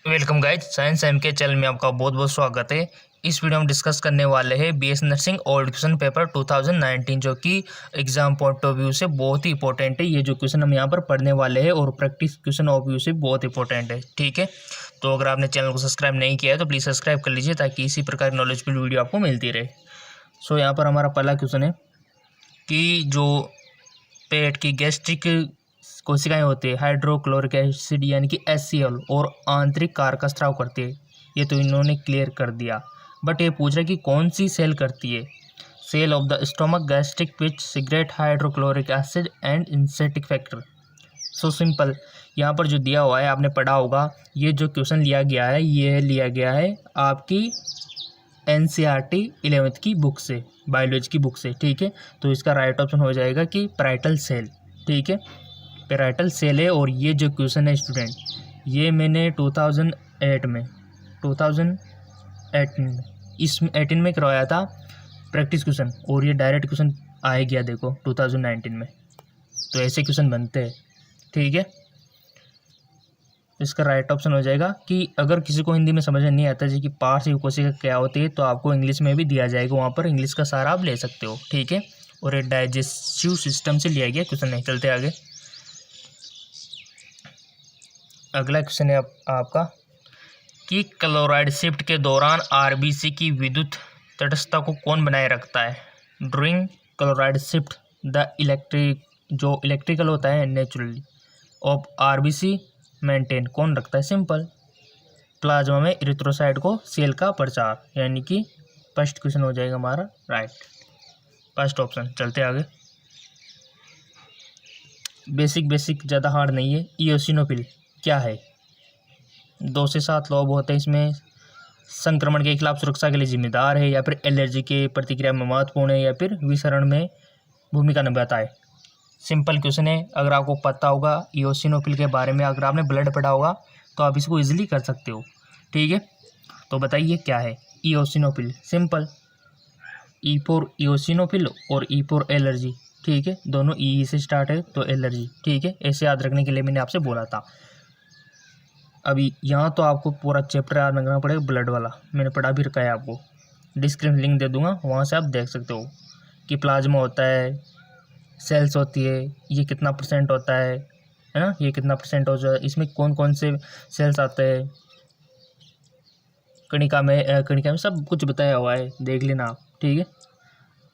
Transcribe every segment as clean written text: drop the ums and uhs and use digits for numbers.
Welcome guys, science M के channel में आपका बहुत बहुत स्वागत है। इस वीडियो में डिस्कस करने वाले हैं BS nursing old question paper 2019, जो कि एग्जाम पॉइंट ऑफ व्यू से बहुत ही इंपॉर्टेंट है। ये जो क्वेश्चन हम यहाँ पर पढ़ने वाले हैं और प्रैक्टिस क्वेश्चन ऑफ व्यू से बहुत इंपॉर्टेंट है। ठीक है, तो अगर आपने चैनल को सब्सक्राइब नहीं किया है तो प्लीज़ सब्सक्राइब कर लीजिए ताकि इसी प्रकार की नॉलेजफुल वीडियो आपको मिलती रहे। सो यहाँ पर हमारा पहला क्वेश्चन है कि जो पेट की गैस्ट्रिक कोशिकाएं होती है हाइड्रोक्लोरिक एसिड यानी कि HCl और आंतरिक कार का स्राव करती है। ये तो इन्होंने क्लियर कर दिया, बट ये पूछ रहा है कि कौन सी सेल करती है। Cell of the stomach gastric which secrete hydrochloric acid and इंसेटिक फैक्टर। सो सिंपल, यहाँ पर जो दिया हुआ है आपने पढ़ा होगा। ये जो क्वेश्चन लिया गया है ये लिया गया है आपकी NCERT 11th की बुक से, बायोलॉजी की बुक से। ठीक है, तो इसका राइट ऑप्शन हो जाएगा कि पैराइटल सेल। ठीक है, पैराइटल सेल है। और ये जो क्वेश्चन है स्टूडेंट, ये मैंने 2018 में इस 18 में करवाया था प्रैक्टिस क्वेश्चन, और ये डायरेक्ट क्वेश्चन आए गया देखो 2019 में। तो ऐसे क्वेश्चन बनते हैं। ठीक है, इसका राइट ऑप्शन हो जाएगा कि अगर किसी को हिंदी में समझ नहीं आता जी कि पार्श्व कोशिका क्या होती है, तो आपको इंग्लिश में भी दिया जाएगा, वहाँ पर इंग्लिश का सारा आप ले सकते हो। ठीक है, और ये डाइजेस्टिव सिस्टम से लिया गया क्वेश्चन है। चलते आगे, अगला क्वेश्चन है आपका कि क्लोराइड शिफ्ट के दौरान आरबीसी की विद्युत तटस्थता को कौन बनाए रखता है। During chloride shift the electrical होता है नेचुरली ऑफ आरबीसी मेंटेन कौन रखता है। सिंपल, प्लाज्मा में इरिथ्रोसाइट को सेल का प्रचार, यानी कि फर्स्ट क्वेश्चन हो जाएगा हमारा राइट, फर्स्ट ऑप्शन। चलते आगे, बेसिक ज़्यादा हार्ड नहीं है। इयोसिनोफिल क्या है। 2 से 7 लोब होते हैं इसमें। संक्रमण के खिलाफ सुरक्षा के लिए जिम्मेदार है, या फिर एलर्जी के प्रतिक्रिया में महत्वपूर्ण है, या फिर विसरण में भूमिका निभाता है। सिंपल क्वेश्चन है। अगर आपको पता होगा इयोसिनोफिल के बारे में, अगर आपने ब्लड पढ़ा होगा तो आप इसको इजीली कर सकते हो। ठीक है, तो बताइए क्या है इयोसिनोफिल। सिंपल, ई फॉर इयोसिनोफिल और ई फॉर एलर्जी। ठीक है, दोनों ई से स्टार्ट है तो एलर्जी। ठीक है, ऐसे याद रखने के लिए मैंने आपसे बोला था। अभी यहाँ तो आपको पूरा चैप्टर याद रखना पड़ेगा, ब्लड वाला मैंने पढ़ा भी रखा है, आपको डिस्क्रिप्शन लिंक दे दूंगा, वहाँ से आप देख सकते हो कि प्लाज्मा होता है, सेल्स होती है, ये कितना % होता है ना, ये कितना % हो जाए, इसमें कौन कौन से सेल्स आते हैं, कणिका में सब कुछ बताया हुआ है, देख लेना आप। ठीक है,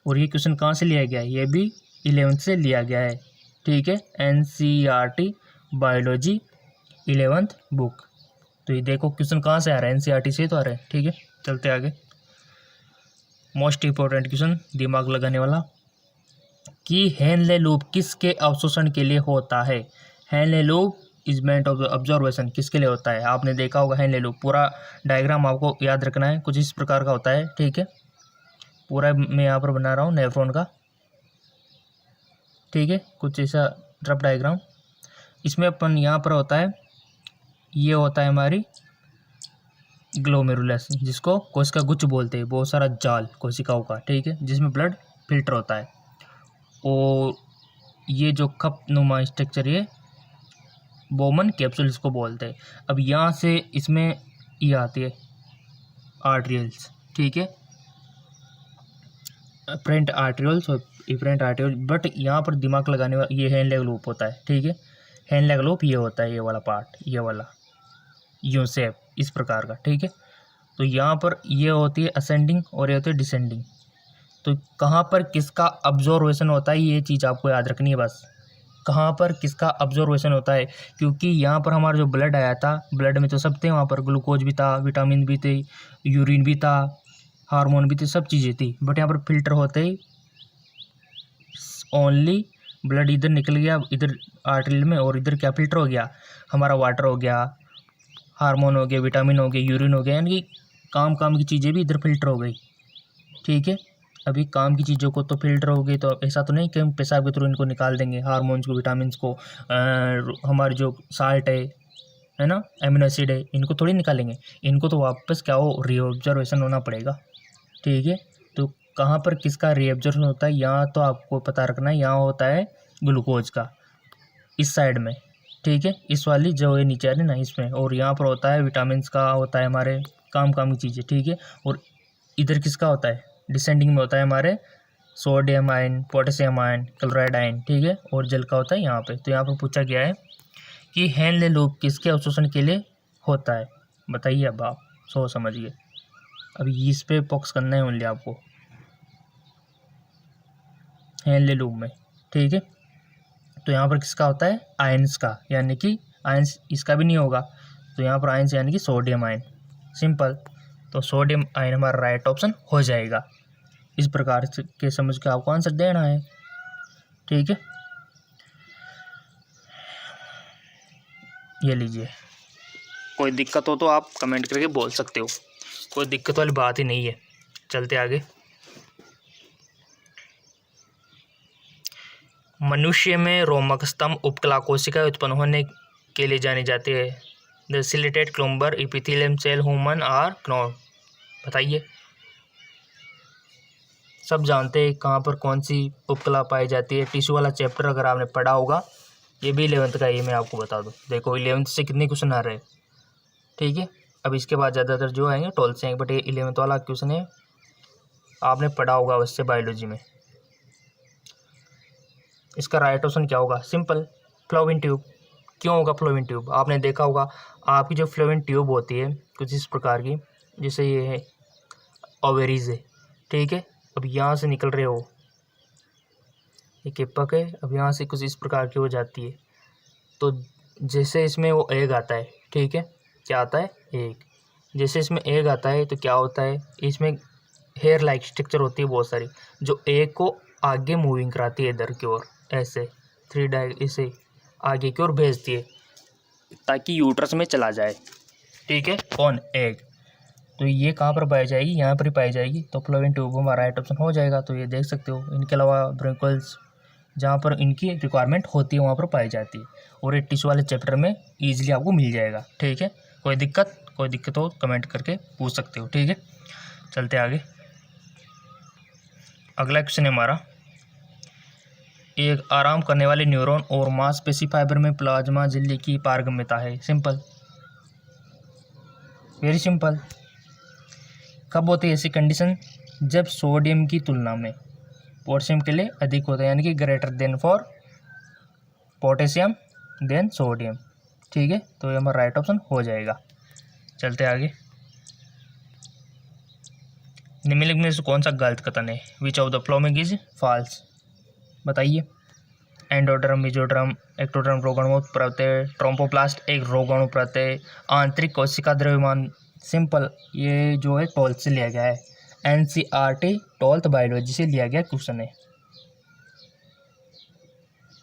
और ये क्वेश्चन कहाँ से लिया गया है, ये भी 11th से लिया गया है। ठीक है, NCERT बायोलॉजी 11th बुक। तो ये देखो क्वेश्चन कहाँ से आ रहा है, NCERT से तो आ रहा है। ठीक है, चलते आगे, मोस्ट इंपॉर्टेंट क्वेश्चन दिमाग लगाने वाला कि हेनले लूप किसके अवशोषण के लिए होता है। Henle loop is meant of observation किसके लिए होता है। आपने देखा होगा हेनले लूप, पूरा डायग्राम आपको याद रखना है, कुछ इस प्रकार का होता है। ठीक है, पूरा मैं यहाँ पर बना रहा हूँ नेफ्रॉन का। ठीक है, कुछ ऐसा रफ डायग्राम। इसमें अपन यहाँ पर होता है, ये होता है हमारी ग्लोमेरुलस, जिसको कोशिका गुच्छ बोलते हैं, बहुत सारा जाल कोशिकाओं का। ठीक है, जिसमें ब्लड फिल्टर होता है। और ये जो कप नुमा स्ट्रक्चर, ये बोमन कैप्सूल इसको बोलते हैं। अब यहाँ से इसमें ये आती है आर्टरियल्स। ठीक है, अफरेंट आर्टरियल्स और इफरेंट आर्टरियल, बट यहाँ पर दिमाग लगाने वाला ये हेनले लूप होता है। ठीक है, हेनले लूप ये होता है, ये वाला पार्ट, ये वाला यू शेप इस प्रकार का। ठीक है, तो यहाँ पर ये होती है असेंडिंग और ये होती है डिसेंडिंग। तो कहाँ पर किसका ऑब्जर्वेशन होता है, ये चीज़ आपको याद रखनी है बस, कहाँ पर किसका ऑब्जर्वेशन होता है। क्योंकि यहाँ पर हमारा जो ब्लड आया था, ब्लड में तो सब थे, वहाँ पर ग्लूकोज भी था, विटामिन भी थे, यूरिन भी था, हार्मोन भी थे, सब चीज़ें थी। बट यहाँ पर फिल्टर होते ही ओनली ब्लड इधर निकल गया, इधर आर्टरी में, और इधर क्या फिल्टर हो गया, हमारा वाटर हो गया, हार्मोन हो गया, विटामिन हो गया, यूरिन हो गया, यानी कि काम की चीज़ें भी इधर फिल्टर हो गई। ठीक है, अभी काम की चीज़ों को तो फिल्टर हो गई, तो ऐसा तो नहीं कि हम पेशाब के थ्रू इनको निकाल देंगे, हार्मोन्स को, विटामिन को, हमारे जो साल्ट है ना, एमिनो एसिड है, इनको थोड़ी निकालेंगे, इनको तो वापस क्या हो, रीऑब्जर्वेशन होना पड़ेगा। ठीक है, तो कहाँ पर किसका रीऑब्जर्वेशन होता है, यहाँ तो आपको पता रखना है, यहाँ होता है ग्लूकोज का, इस साइड में। ठीक है, इस वाली जो है नीचे वाली ना इसमें, और यहाँ पर होता है विटामिन का, होता है हमारे काम की चीज़ें, ठीक है। और इधर किसका होता है, डिसेंडिंग में होता है हमारे sodium ion, potassium ion, chloride ion, ठीक है। और जल का होता है यहाँ पे। तो यहाँ पर पूछा गया है कि हेनले लूप किसके अवशोषण के लिए होता है, बताइए। अब आप सोच समझिए, अभी इस पे फोकस करना है ओनली आपको, हेनले लूप में, ठीक है। तो यहाँ पर किसका होता है, आयंस का, यानी कि आयंस इसका भी नहीं होगा, तो यहाँ पर आयंस यानी कि सोडियम आयन, सिंपल। तो सोडियम आयन हमारा राइट ऑप्शन हो जाएगा। इस प्रकार के समझ के आपको आंसर देना है, ठीक है। ये लीजिए, कोई दिक्कत हो तो आप कमेंट करके बोल सकते हो, कोई दिक्कत वाली बात ही नहीं है। चलते आगे। मनुष्य में रोमक स्तंभ उपकला कोशिका उत्पन्न होने के लिए जानी जाती है। The ciliated columnar epithelium cell human are क्नोड, बताइए। सब जानते हैं कहाँ पर कौन सी उपकला पाई जाती है। टिश्यू वाला चैप्टर अगर आपने पढ़ा होगा, ये भी 11th का, ये मैं आपको बता दूँ। देखो 11th से कितने क्वेश्चन आ रहे हैं, ठीक है। अब इसके बाद ज़्यादातर जो आएंगे 12th से आएंगे, बट ये 11th वाला क्वेश्चन है, आपने पढ़ा होगा वैसे बायोलॉजी में। इसका राइट ऑप्शन क्या होगा, सिंपल, फ्लोविन ट्यूब। क्यों होगा फ्लोविन ट्यूब, आपने देखा होगा आपकी जो फ्लोविन ट्यूब होती है कुछ इस प्रकार की, जैसे ये है ओवेरीज है, ठीक है। अब यहाँ से निकल रहे हो, ये केपक है, अब यहाँ से कुछ इस प्रकार की हो जाती है। तो जैसे इसमें वो एग आता है, ठीक है, क्या आता है, एग। जैसे इसमें एग आता है तो क्या होता है, इसमें हेयर लाइक स्ट्रक्चर होती है बहुत सारी, जो एग को आगे मूविंग कराती है इधर की ओर, ऐसे 3 इसे आगे की ओर भेजती है ताकि यूट्रस में चला जाए, ठीक है, कौन, एग। तो ये कहाँ पर पाई जाएगी, यहाँ पर ही पाई जाएगी। तो फ्लोविन ट्यूब हमारा राइट ऑप्शन हो जाएगा। तो ये देख सकते हो। इनके अलावा ब्रोंकोल्स, जहाँ पर इनकी रिक्वायरमेंट होती है वहाँ पर पाई जाती है, और ये टिश्यू वाले चैप्टर में ईजिली आपको मिल जाएगा, ठीक है। कोई दिक्कत हो कमेंट करके पूछ सकते हो, ठीक है। चलते आगे। अगला क्वेश्चन है हमारा, एक आराम करने वाले न्यूरॉन और मांसपेशी फाइबर में प्लाज्मा झिल्ली की पारगम्यता है, सिंपल, वेरी सिंपल। कब होती है ऐसी कंडीशन, जब सोडियम की तुलना में पोटेशियम के लिए अधिक होता है, यानी कि greater than for potassium than sodium, ठीक है। तो ये हमारा राइट ऑप्शन हो जाएगा। चलते आगे। निम्नलिखित में से कौन सा गलत कथन है, which of the following is false, बताइए। एंडोडर्म, मेसोडर्म, एक्टोडर्म रोगाणु प्रत्यय, ट्रोम्बोप्लास्ट एक रोगाणु प्रत्यय, आंतरिक कोशिका द्रव्यमान, सिंपल। ये जो है 12th से लिया गया है, NCERT 12th बायोलॉजी से लिया गया क्वेश्चन है।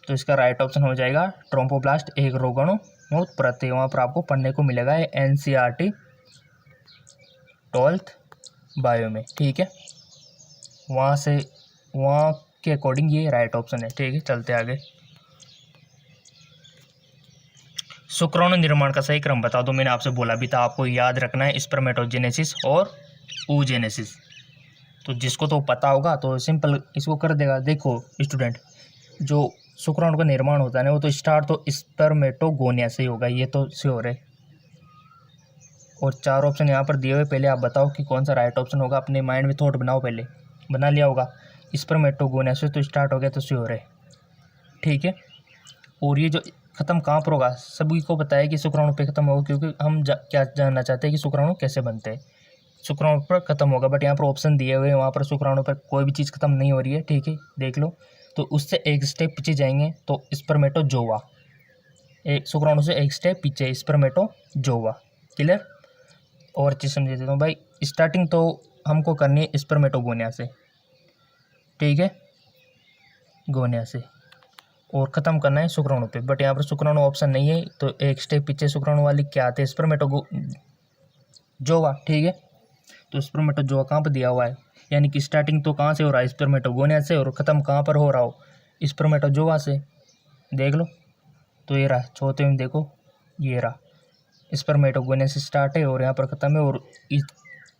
तो इसका राइट ऑप्शन हो जाएगा ट्रोम्बोप्लास्ट एक रोगाणु प्रत्यय। वहाँ पर आपको पढ़ने को मिलेगा NCERT 12th बायो में, ठीक है। वहाँ के अकॉर्डिंग ये राइट ऑप्शन है, ठीक है। चलते आगे। शुक्राणु निर्माण का सही क्रम बता दो। मैंने आपसे बोला भी था, आपको याद रखना है स्पर्मेटोजेनेसिस और oogenesis। तो जिसको तो पता होगा तो सिंपल इसको कर देगा। देखो स्टूडेंट, जो शुक्राणु का निर्माण होता है ना, वो तो स्टार्ट तो स्पर्मेटोगोनिया से ही होगा, ये तो श्योर है। और 4 ऑप्शन यहाँ पर दिए हुए, पहले आप बताओ कि कौन सा राइट ऑप्शन होगा। अपने माइंड में थॉट बनाओ, पहले बना लिया होगा। स्पर्मेटोगोनिया से तो स्टार्ट हो गया, तो श्योर है, ठीक है। और ये जो ख़त्म कहाँ पर होगा, सभी को पता है कि शुक्राणु पे ख़त्म होगा, क्योंकि हम क्या जानना चाहते हैं कि शुक्राणु कैसे बनते हैं। शुक्राणु पर ख़त्म होगा, बट यहाँ पर ऑप्शन दिए हुए हैं, वहाँ पर शुक्राणु पर कोई भी चीज़ ख़त्म नहीं हो रही है, ठीक है, देख लो। तो उससे एक स्टेप पीछे जाएंगे तो स्पर्मेटोजोआ, एक शुक्राणु से एक स्टेप पीछे स्पर्मेटोजोआ, क्लियर। और चीज़ समझे देता हूँ भाई, स्टार्टिंग तो हमको करनी है स्पर्मेटोगोनिया से, ठीक है, गोनिया से, और ख़त्म करना है शुक्राणु पे। बट यहाँ पर शुक्राणु ऑप्शन नहीं है, तो एक स्टेप पीछे शुक्राणु वाली क्या आते हैं, स्पर्मेटोजोआ, ठीक है। तो स्पर्मेटोजोआ कहाँ पर दिया हुआ है, यानी कि स्टार्टिंग तो कहाँ से हो रहा है, स्पर्मेटोगोनिया से, और ख़त्म कहाँ पर हो रहा हो, स्पर्मेटोजोआ से, देख लो। तो ये रहा चौथे में, देखो ये रहा, स्पर्मेटोगोनिया से स्टार्ट है और यहाँ पर ख़त्म है, और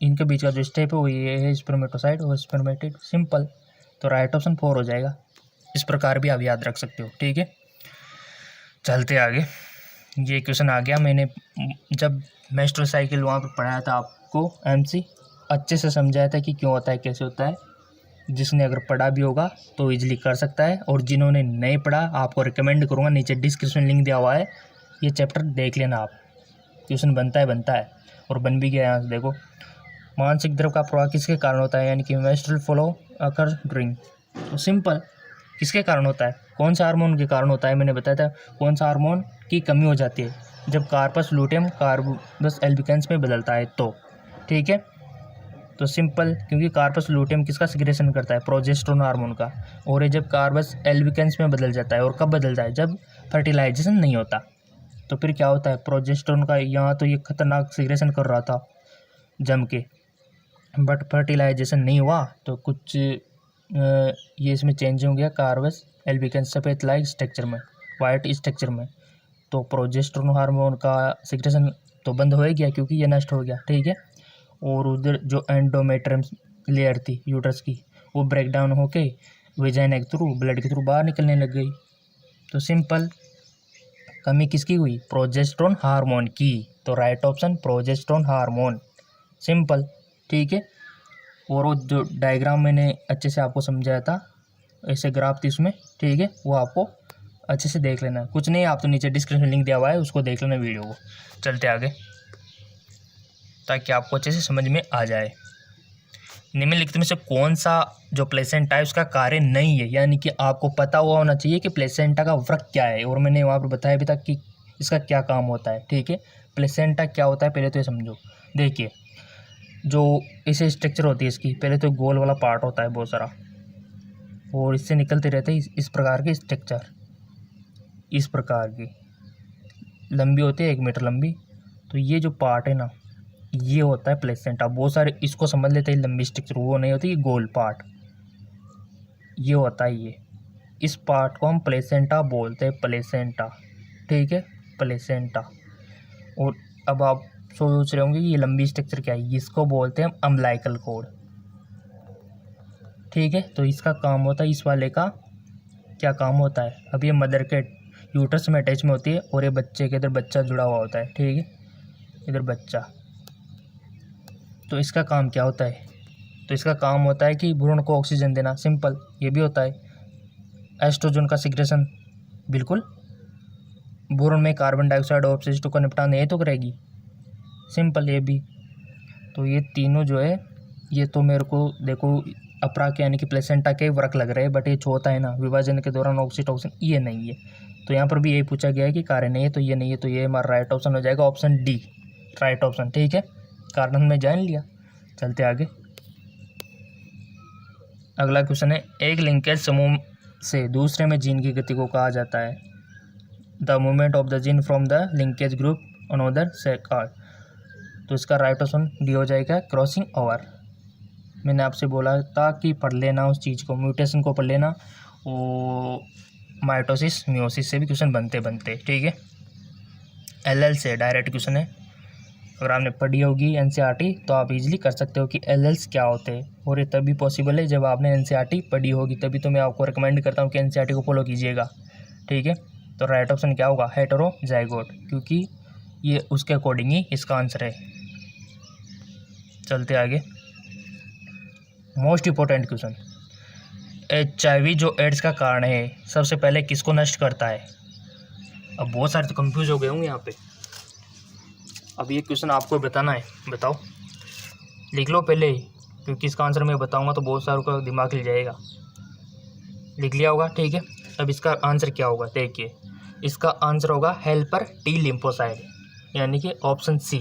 इनके बीच का जो स्टेप है वो ये है स्पर्मेटोसाइट और स्पर्मेटिड, सिंपल। तो राइट ऑप्शन 4 हो जाएगा। इस प्रकार भी आप याद रख सकते हो, ठीक है। चलते आगे। ये क्वेश्चन आ गया। मैंने जब मेंस्ट्रुअल साइकिल वहाँ पर पढ़ाया था आपको एमसी, अच्छे से समझाया था कि क्यों होता है, कैसे होता है। जिसने अगर पढ़ा भी होगा तो इजीली कर सकता है, और जिन्होंने नहीं पढ़ा आपको रिकमेंड करूँगा, नीचे डिस्क्रिप्शन लिंक दिया हुआ है, ये चैप्टर देख लेना आप। क्वेश्चन बनता है और बन भी गया। यहाँ से देखो, मानसिक द्रव का प्रवाह किसके कारण होता है, यानी कि मेंस्ट्रुअल फ्लो अकर ड्यूरिंग। तो सिंपल, किसके कारण होता है, कौन सा हार्मोन के कारण होता है। मैंने बताया था कौन सा हार्मोन की कमी हो जाती है, जब कार्पस लूटियम कार्बोस एल्बिकेंस में बदलता है तो। ठीक है, तो सिंपल, क्योंकि कार्पस लूटियम किसका सिक्रेशन करता है, प्रोजेस्टेरोन हार्मोन का। और ये जब कार्पस एल्बिकेंस में बदल जाता है, और कब बदलता है, जब फर्टिलाइजेशन नहीं होता। तो फिर क्या होता है, प्रोजेस्टेरोन का यहाँ तो ये खतरनाक सिक्रेशन कर रहा था जम के, बट फर्टिलाइजेशन नहीं हुआ तो कुछ ये इसमें चेंज हो गया, कार्पस एल्बिकेंस सफ़ेद लाइक स्ट्रक्चर में, वाइट स्ट्रक्चर में। तो प्रोजेस्टेरोन हार्मोन का सिक्रेशन तो बंद हो गया, क्योंकि ये नष्ट हो गया। ठीक है, और उधर जो एंडोमेट्रियम लेयर थी यूट्रस की, वो ब्रेक डाउन होके वेजाइना के थ्रू, ब्लड के थ्रू बाहर निकलने लग गई। तो सिंपल, कमी किसकी हुई, प्रोजेस्टेरोन हार्मोन की। तो right option progesterone hormone, simple. ठीक है, और वो जो डायग्राम मैंने अच्छे से आपको समझाया था, ऐसे ग्राफ थी उसमें। ठीक है, वो आपको अच्छे से देख लेना है। कुछ नहीं, आप तो नीचे डिस्क्रिप्शन लिंक दिया हुआ है, उसको देख लेना वीडियो को। चलते आगे, ताकि आपको अच्छे से समझ में आ जाए। निम्नलिखित में से कौन सा जो प्लेसेंटा है उसका कार्य नहीं है, यानी कि आपको पता हुआ होना चाहिए कि प्लेसेंटा का वृक्क क्या है, और मैंने वहाँ पर बताया भी था कि इसका क्या काम होता है। ठीक है, प्लेसेंटा क्या होता है पहले तो ये समझो। देखिए, जो इसे स्ट्रक्चर होती है इसकी, पहले तो गोल वाला पार्ट होता है बहुत सारा, और इससे निकलते रहते हैं इस प्रकार के स्ट्रक्चर, इस प्रकार की लंबी होती है, 1 मीटर लंबी। तो ये जो पार्ट है ना, ये होता है प्लेसेंटा। बहुत सारे इसको समझ लेते हैं लंबी स्ट्रक्चर, वो नहीं होती, ये गोल पार्ट ये होता है। ये इस पार्ट को हम प्लेसेंटा बोलते हैं, प्लेसेंटा। ठीक है, प्लेसेंटा। और अब आप सोच रहे होंगे ये लंबी स्ट्रक्चर क्या है, इसको बोलते हैं हम अम्बिलिकल कॉर्ड। ठीक है, तो इसका काम होता है, इस वाले का क्या काम होता है, अब ये मदर के यूट्रस में अटैच में होती है, और ये बच्चे के इधर बच्चा जुड़ा हुआ होता है। ठीक है, इधर बच्चा। तो इसका काम क्या होता है, तो इसका काम होता है कि भ्रूण को ऑक्सीजन देना, सिंपल। ये भी होता है एस्ट्रोजन का सिक्रेशन, बिल्कुल। भ्रूण में कार्बन डाइऑक्साइड और ऑक्सीजन को निपटान ये तो करेगी, सिंपल। ये भी, तो ये तीनों जो है, ये तो मेरे को देखो अपरा के यानी कि प्लेसेंटा के वृक्क लग रहे हैं, बट ये छोटा है ना, विभाजन के दौरान ऑक्सीटोसिन ये नहीं है। तो यहाँ पर भी यही पूछा गया है कि कार्य नहीं है, तो ये नहीं है, तो ये हमारा राइट ऑप्शन हो जाएगा, ऑप्शन डी, राइट ऑप्शन। ठीक है, कारण हमने जान लिया। चलते आगे, अगला क्वेश्चन है, एक लिंकेज समूह से दूसरे में जीन की गति को कहा जाता है the movement of the gene from the linkage group another से कॉल्ड। तो इसका राइट ऑप्शन डी हो जाएगा, क्रॉसिंग ओवर। मैंने आपसे बोला था कि पढ़ लेना उस चीज़ को, म्यूटेशन को पढ़ लेना, वो माइटोसिस मियोसिस से भी क्वेश्चन बनते। ठीक है, एलएल से डायरेक्ट क्वेश्चन है। अगर आपने पढ़ी होगी एनसीईआरटी तो आप इजीली कर सकते हो कि एलएल्स क्या होते हैं, और ये तभी पॉसिबल है जब आपने एनसीईआरटी पढ़ी होगी, तभी तो मैं आपको रिकमेंड करता हूँ कि एनसीईआरटी को फॉलो कीजिएगा। ठीक है, तो राइट ऑप्शन क्या होगा, हेटेरोजाइगोट, क्योंकि ये उसके अकॉर्डिंग ही इसका आंसर है। चलते आगे, मोस्ट इंपॉर्टेंट क्वेश्चन, HIV जो एड्स का कारण है, सबसे पहले किसको नष्ट करता है। अब बहुत सारे तो कंफ्यूज हो गए होंगे यहाँ पे। अब ये क्वेश्चन आपको बताना है, बताओ, लिख लो पहले, क्योंकि इसका आंसर मैं बताऊंगा तो बहुत सारों का दिमाग हिल जाएगा। लिख लिया होगा, ठीक है। अब इसका आंसर क्या होगा, देखिए, इसका आंसर होगा हेल्पर टी लिम्फोसाइड, यानी कि ऑप्शन सी।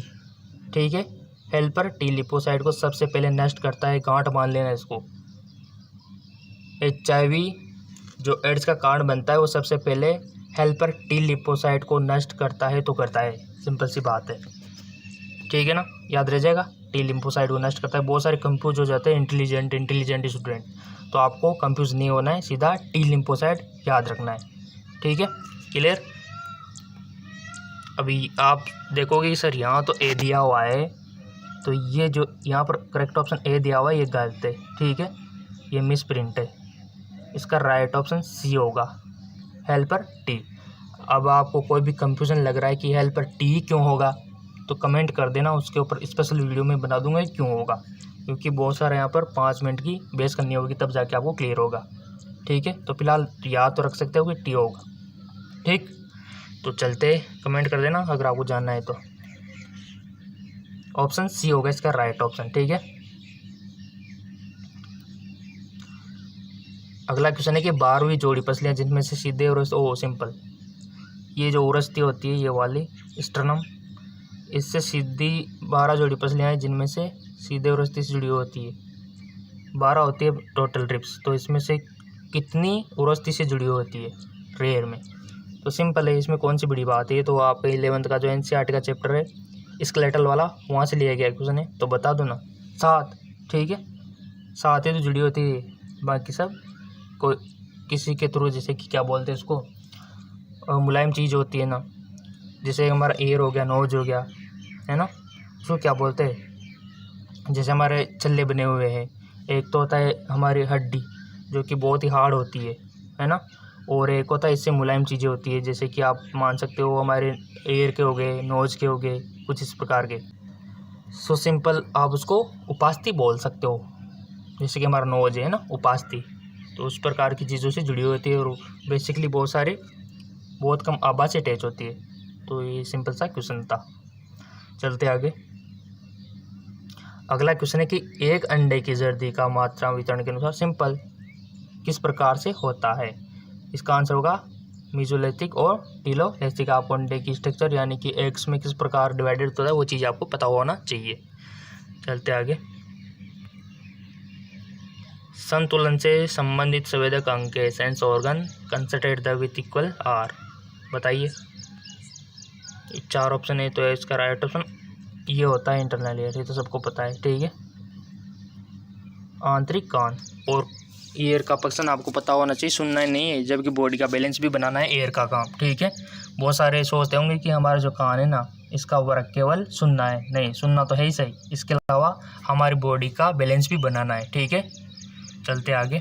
ठीक है, हेल्पर टी लिम्फोसाइड को सबसे पहले नष्ट करता है, गांठ मान लेना इसको। HIV जो एड्स का कारण बनता है वो सबसे पहले हेल्पर टी लिम्फोसाइड को नष्ट करता है, तो करता है, सिंपल सी बात है। ठीक है ना, याद रह जाएगा, टी लिम्फोसाइड को नष्ट करता है। बहुत सारे कंफ्यूज हो जाते हैं इंटेलिजेंट स्टूडेंट, तो आपको कंफ्यूज नहीं होना है, सीधा टी लिम्फोसाइड याद रखना है। ठीक है, क्लियर। अभी आप देखोगे सर यहाँ तो ए दिया हुआ है, तो ये जो यहाँ पर करेक्ट ऑप्शन ए दिया हुआ है ये गलत है। ठीक है, ये मिस प्रिंट है, इसका राइट ऑप्शन सी होगा, हेल्पर टी। अब आपको कोई भी कंफ्यूजन लग रहा है कि हेल्प पर टी क्यों होगा, तो कमेंट कर देना, उसके ऊपर स्पेशल वीडियो में बना दूंगा क्यों होगा, क्योंकि बहुत सारे यहाँ पर 5 मिनट की बेस करनी होगी तब जाके आपको क्लियर होगा। ठीक है, तो फिलहाल याद तो रख सकते हो कि टी होगा। ठीक, तो चलते, कमेंट कर देना अगर आपको जानना है तो। ऑप्शन सी होगा इसका राइट ऑप्शन। ठीक है, अगला क्वेश्चन है कि 12वीं जोड़ी पसलियाँ जिनमें से सीधे और सिंपल, ये जो उरस्ती होती है ये वाली स्टर्नम, इससे सीधी 12 जोड़ी पसलियाँ हैं जिनमें से सीधे उरस्ती से जुड़ी होती है। 12 होती है टोटल रिब्स, तो इसमें से कितनी उरस्ती से जुड़ी होती है रेयर में? तो सिंपल है, इसमें कौन सी बड़ी बात है, तो आप 11th का जो NCERT का चैप्टर है स्केलेटल वाला वहाँ से लिया गया क्वेश्चन है, तो बता दो ना 7। ठीक है, 7 ही तो जुड़ी होती है, बाकी सब कोई किसी के थ्रू, जैसे कि क्या बोलते हैं उसको, मुलायम चीज़ होती है ना, जैसे हमारा एयर हो गया, नोज हो गया, है ना, उसको क्या बोलते हैं, जैसे हमारे छल्ले बने हुए हैं। एक तो होता है हमारी हड्डी जो कि बहुत ही हार्ड होती है ना, और एक होता है इससे मुलायम चीज़ें होती है, जैसे कि आप मान सकते हो हमारे एयर के हो गए, नोज के हो गए, कुछ इस प्रकार के। सो सिंपल आप उसको उपास्थि बोल सकते हो, जैसे कि हमारा नोज है ना उपास्थि, तो उस प्रकार की चीज़ों से जुड़ी होती है, और बेसिकली बहुत कम आवाज़ से अटैच होती है। तो ये सिंपल सा क्वेश्चन था। चलते आगे, अगला क्वेश्चन है कि एक अंडे की जर्दी का मात्रा वितरण के अनुसार सिंपल किस प्रकार से होता है? इसका आंसर होगा मीजोलिथिक और टीलोलिथिक। आपको अंडे की स्ट्रक्चर यानी कि एग्स में किस प्रकार डिवाइडेड होता है वो चीज़ आपको पता होना चाहिए। चलते आगे, संतुलन से संबंधित संवेदक अंग के sense organ concentrate the with equal are, बताइए। 4 ऑप्शन है, तो इसका राइट ऑप्शन ये होता है इंटरनल एयर, ये तो सबको पता है। ठीक है, आंतरिक कान और एयर का फंक्शन आपको पता होना चाहिए, सुनना ही नहीं है, जबकि बॉडी का बैलेंस भी बनाना है एयर का काम। ठीक है, बहुत सारे सोचते होंगे कि हमारा जो कान है ना इसका वर्क केवल सुनना है, नहीं, सुनना तो है ही सही, इसके अलावा हमारी बॉडी का बैलेंस भी बनाना है। ठीक है, चलते आगे,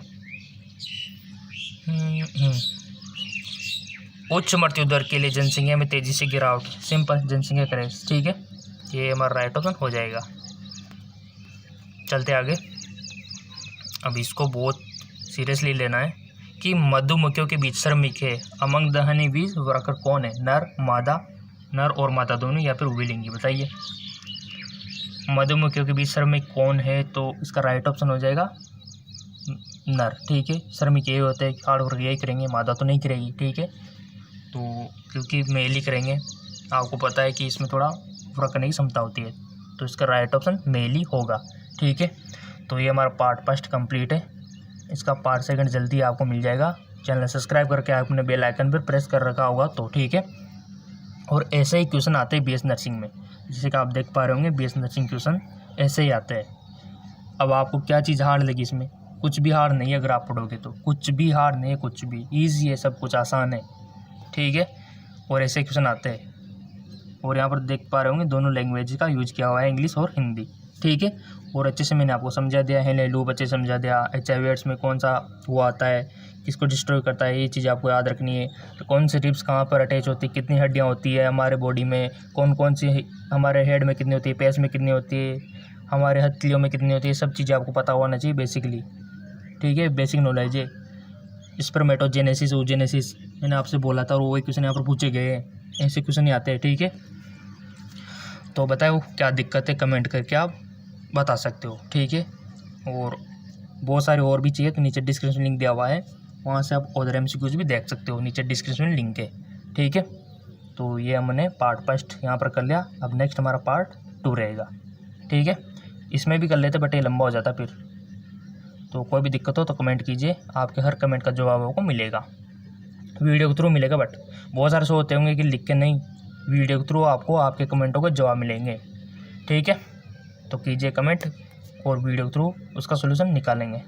उच्च मृत्यु दर के लिए जनसंख्या में तेजी से गिरावट, सिंपल जनसंख्या क्राइसिस। ठीक है, ये हमारा राइट ऑप्शन हो जाएगा। चलते आगे, अब इसको बहुत सीरियसली लेना है कि मधुमक्खियों के बीच श्रमिक है अमंग द हनी बीज वर्कर कौन है? नर और मादा दोनों, या फिर उभयलिंगी, बताइए। मधुमक्खियों के बीच श्रमिक कौन है? तो इसका राइट ऑप्शन हो जाएगा नर। ठीक है, श्रमिक ये होते हैं कि हार्ड वर्क यही करेंगे, मादा तो नहीं करेगी। ठीक है, तो क्योंकि मेल ही करेंगे, आपको पता है कि इसमें थोड़ा वर्क करने की क्षमता होती है, तो इसका राइट ऑप्शन मेल ही होगा। ठीक है, तो ये हमारा पार्ट फर्स्ट कंप्लीट है, इसका पार्ट सेकंड जल्दी आपको मिल जाएगा। चैनल सब्सक्राइब करके आपने बेल आइकन पर प्रेस कर रखा होगा तो। ठीक है, और ऐसे ही क्वेश्चन आते हैं BS नर्सिंग में, जैसे कि आप देख पा रहे होंगे BS नर्सिंग क्वेश्चन ऐसे ही आते हैं। अब आपको क्या चीज़ हार्ड लगी इसमें? कुछ भी हार्ड नहीं है, अगर आप पढ़ोगे तो कुछ भी हार्ड नहीं है, कुछ भी ईजी है, सब कुछ आसान है। ठीक है, और ऐसे क्वेश्चन आते हैं, और यहाँ पर देख पा रहे होंगे दोनों लैंग्वेज का यूज किया हुआ है, इंग्लिश और हिंदी। ठीक है, और अच्छे से मैंने आपको समझा दिया है, ले लूप अच्छे समझा दिया, HIV एड्स में कौन सा वो आता है, किसको डिस्ट्रॉय करता है, ये चीज़ आपको याद रखनी है। तो कौन सी रिब्स कहाँ पर अटैच होती है, कितनी हड्डियाँ होती है हमारे बॉडी में, कौन कौन सी हमारे हेड में कितनी होती है, पैस में कितनी होती है, हमारे हथेलियों में कितनी होती है, सब चीज़ें आपको पता होना चाहिए बेसिकली। ठीक है, बेसिक नॉलेज है। स्पर्मेटोजेनेसिस, oogenesis मैंने आपसे बोला था, और वही क्वेश्चन यहाँ पर पूछे गए हैं, ऐसे क्वेश्चन ही आते हैं। ठीक है, तो बताओ क्या दिक्कत है, कमेंट करके आप बता सकते हो। ठीक है, और बहुत सारे और भी चाहिए तो नीचे डिस्क्रिप्शन लिंक दिया हुआ है, वहाँ से आप अदर MCQs भी देख सकते हो, नीचे डिस्क्रिप्शन लिंक है। ठीक है, तो ये हमने पार्ट फर्स्ट यहाँ पर कर लिया, अब नेक्स्ट हमारा पार्ट 2 रहेगा। ठीक है, इसमें भी कर लेते बट ये लंबा हो जाता फिर, तो कोई भी दिक्कत हो तो कमेंट कीजिए, आपके हर कमेंट का जवाब आपको मिलेगा, वीडियो के थ्रू मिलेगा। बट बहुत सारे सोचते होंगे कि लिख के, नहीं, वीडियो के थ्रू आपको आपके कमेंटों के जवाब मिलेंगे। ठीक है, तो कीजिए कमेंट और वीडियो के थ्रू उसका सोल्यूशन निकालेंगे।